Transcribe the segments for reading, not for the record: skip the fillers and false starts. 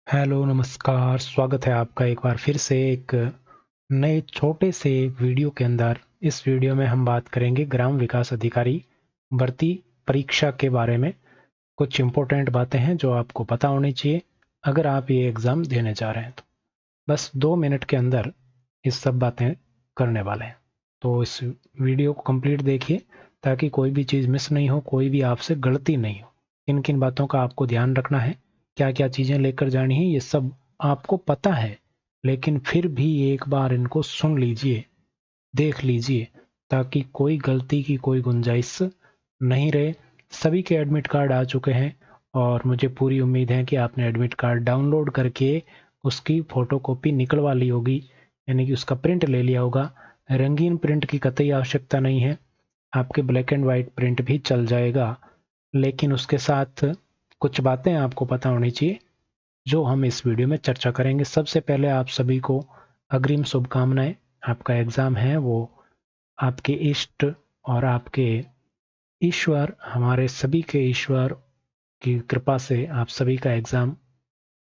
Hello नमस्कार, स्वागत है आपका एक बार फिर से एक नए छोटे से वीडियो के अंदर। इस वीडियो में हम बात करेंगे ग्राम विकास अधिकारी भर्ती परीक्षा के बारे में। कुछ इम्पोर्टेंट बातें हैं जो आपको पता होनी चाहिए अगर आप ये एग्ज़ाम देने जा रहे हैं। तो बस 2 मिनट के अंदर इस सब बातें करने वाले हैं, तो इस वीडियो को कंप्लीट देखिए ताकि कोई भी चीज़ मिस नहीं हो, कोई भी आपसे गलती नहीं हो। किन किन बातों का आपको ध्यान रखना है, क्या क्या चीज़ें लेकर जानी है, ये सब आपको पता है, लेकिन फिर भी एक बार इनको सुन लीजिए, देख लीजिए, ताकि कोई गलती की कोई गुंजाइश नहीं रहे। सभी के एडमिट कार्ड आ चुके हैं और मुझे पूरी उम्मीद है कि आपने एडमिट कार्ड डाउनलोड करके उसकी फ़ोटोकॉपी निकलवा ली होगी, यानी कि उसका प्रिंट ले लिया होगा। रंगीन प्रिंट की कतई आवश्यकता नहीं है, आपके ब्लैक एंड वाइट प्रिंट भी चल जाएगा। लेकिन उसके साथ कुछ बातें आपको पता होनी चाहिए जो हम इस वीडियो में चर्चा करेंगे। सबसे पहले आप सभी को अग्रिम शुभकामनाएं। आपका एग्ज़ाम है वो आपके इष्ट और आपके ईश्वर, हमारे सभी के ईश्वर की कृपा से आप सभी का एग्ज़ाम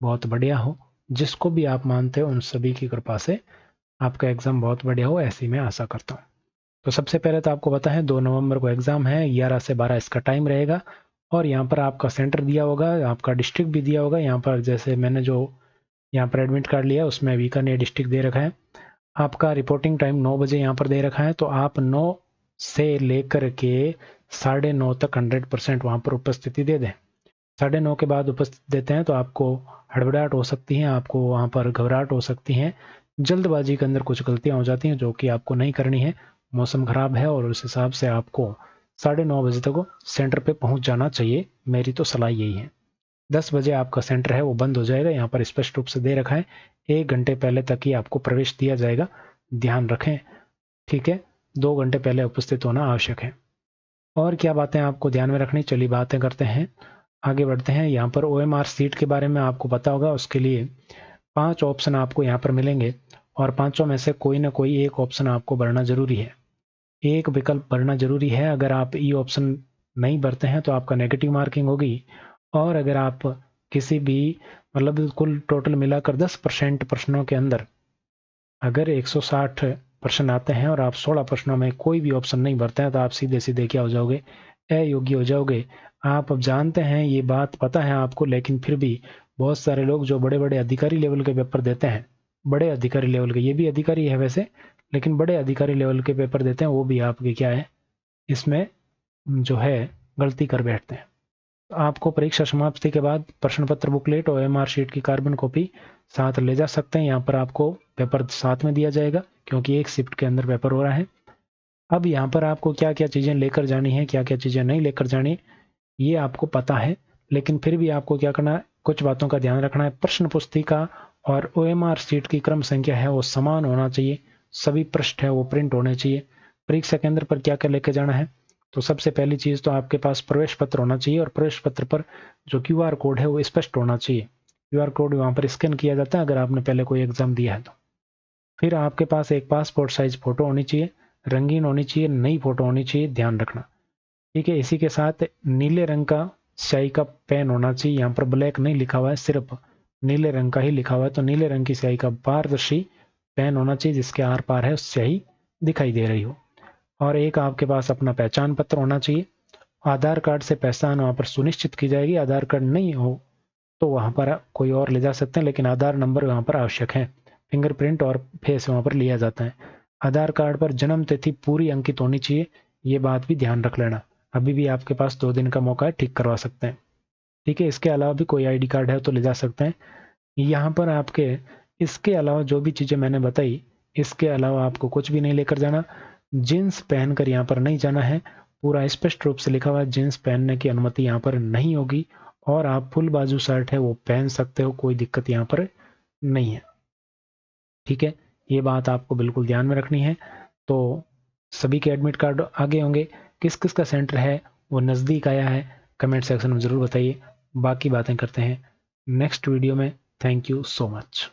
बहुत बढ़िया हो। जिसको भी आप मानते हो उन सभी की कृपा से आपका एग्ज़ाम बहुत बढ़िया हो, ऐसी मैं आशा करता हूँ। तो सबसे पहले तो आपको पता है 2 नवंबर को एग्ज़ाम है, 11 से 12 इसका टाइम रहेगा और यहाँ पर आपका सेंटर दिया होगा, आपका डिस्ट्रिक्ट भी दिया होगा। यहाँ पर जैसे मैंने जो यहाँ पर एडमिट कार्ड लिया उसमें बीकानेर डिस्ट्रिक्ट दे रखा है। आपका रिपोर्टिंग टाइम 9 बजे यहाँ पर दे रखा है, तो आप 9 से लेकर के 9:30 तक 100% वहाँ पर उपस्थिति दे दें। 9:30 के बाद उपस्थित देते हैं तो आपको हड़बड़ाहट हो सकती है, आपको वहाँ पर घबराहट हो सकती है, जल्दबाजी के अंदर कुछ गलतियाँ हो जाती हैं जो कि आपको नहीं करनी है। मौसम खराब है और उस हिसाब से आपको 9:30 बजे तक सेंटर पे पहुँच जाना चाहिए। मेरी तो सलाह यही है। 10 बजे आपका सेंटर है वो बंद हो जाएगा, यहाँ पर स्पष्ट रूप से दे रखा है 1 घंटे पहले तक ही आपको प्रवेश दिया जाएगा। ध्यान रखें, ठीक है? 2 घंटे पहले उपस्थित होना आवश्यक है। और क्या बातें आपको ध्यान में रखनी, चलिए बातें करते हैं, आगे बढ़ते हैं। यहाँ पर OMR सीट के बारे में आपको पता होगा, उसके लिए 5 ऑप्शन आपको यहाँ पर मिलेंगे और पाँचों में से कोई ना कोई एक ऑप्शन आपको भरना जरूरी है। एक विकल्प भरना जरूरी है। अगर आप ई ऑप्शन नहीं भरते हैं तो आपका नेगेटिव मार्किंग होगी। और अगर आप किसी भी मतलब कुल टोटल मिलाकर 10% प्रश्नों के अंदर अगर 160 प्रश्न आते हैं और आप 16 प्रश्नों में कोई भी ऑप्शन नहीं भरते हैं तो आप सीधे सीधे क्या हो जाओगे, अयोग्य हो जाओगे। आप अब जानते हैं, ये बात पता है आपको, लेकिन फिर भी बहुत सारे लोग जो बड़े बड़े अधिकारी लेवल के पेपर देते हैं, बड़े अधिकारी लेवल के, ये भी अधिकारी है वैसे, लेकिन बड़े अधिकारी लेवल के पेपर देते हैं, वो भी आपके क्या है इसमें जो है गलती कर बैठते हैं। आपको परीक्षा समाप्ति के बाद प्रश्न पत्र बुकलेट और OMR शीट की कार्बन कॉपी साथ ले जा सकते हैं। यहाँ पर आपको पेपर साथ में दिया जाएगा क्योंकि एक शिफ्ट के अंदर पेपर हो रहा है। अब यहाँ पर आपको क्या क्या चीज़ें लेकर जानी है, क्या क्या चीज़ें नहीं लेकर जानी, ये आपको पता है, लेकिन फिर भी आपको क्या करना है, कुछ बातों का ध्यान रखना है। प्रश्न पुस्तिका और OMR शीट की क्रम संख्या है वो समान होना चाहिए, सभी पृष्ठ है वो प्रिंट होने चाहिए। परीक्षा केंद्र पर क्या क्या लेकर जाना है, तो सबसे पहली चीज़ तो आपके पास प्रवेश पत्र होना चाहिए और प्रवेश पत्र पर जो QR कोड है वो स्पष्ट होना चाहिए। QR कोड वहाँ पर स्कैन किया जाता है अगर आपने पहले कोई एग्जाम दिया है तो। फिर आपके पास एक पासपोर्ट साइज फोटो होनी चाहिए, रंगीन होनी चाहिए, नई फोटो होनी चाहिए, ध्यान रखना, ठीक है। इसी के साथ नीले रंग का स्याही का पेन होना चाहिए, यहाँ पर ब्लैक नहीं लिखा हुआ है, सिर्फ नीले रंग का ही लिखा हुआ है, तो नीले रंग की स्याही का पारदर्शी पेन होना चाहिए जिसके आर पार है स्याही दिखाई दे रही हो। और एक आपके पास अपना पहचान पत्र होना चाहिए। आधार कार्ड से पहचान वहाँ पर सुनिश्चित की जाएगी। आधार कार्ड नहीं हो तो वहाँ पर कोई और ले जा सकते हैं, लेकिन आधार नंबर वहाँ पर आवश्यक है। फिंगरप्रिंट और फेस वहाँ पर लिया जाता है। आधार कार्ड पर जन्म तिथि पूरी अंकित होनी चाहिए, ये बात भी ध्यान रख लेना। अभी भी आपके पास 2 दिन का मौका है, ठीक करवा सकते हैं, ठीक है। इसके अलावा भी कोई ID कार्ड है तो ले जा सकते हैं। यहाँ पर आपके इसके अलावा जो भी चीज़ें मैंने बताई, इसके अलावा आपको कुछ भी नहीं लेकर जाना। जीन्स पहनकर यहाँ पर नहीं जाना है, पूरा स्पष्ट रूप से लिखा हुआ है जीन्स पहनने की अनुमति यहाँ पर नहीं होगी। और आप फुल बाजू शर्ट है वो पहन सकते हो, कोई दिक्कत यहाँ पर नहीं है, ठीक है। ये बात आपको बिल्कुल ध्यान में रखनी है। तो सभी के एडमिट कार्ड आगे होंगे, किस किस का सेंटर है वो नज़दीक आया है, कमेंट सेक्शन में ज़रूर बताइए। बाकी बातें करते हैं नेक्स्ट वीडियो में। Thank you so much.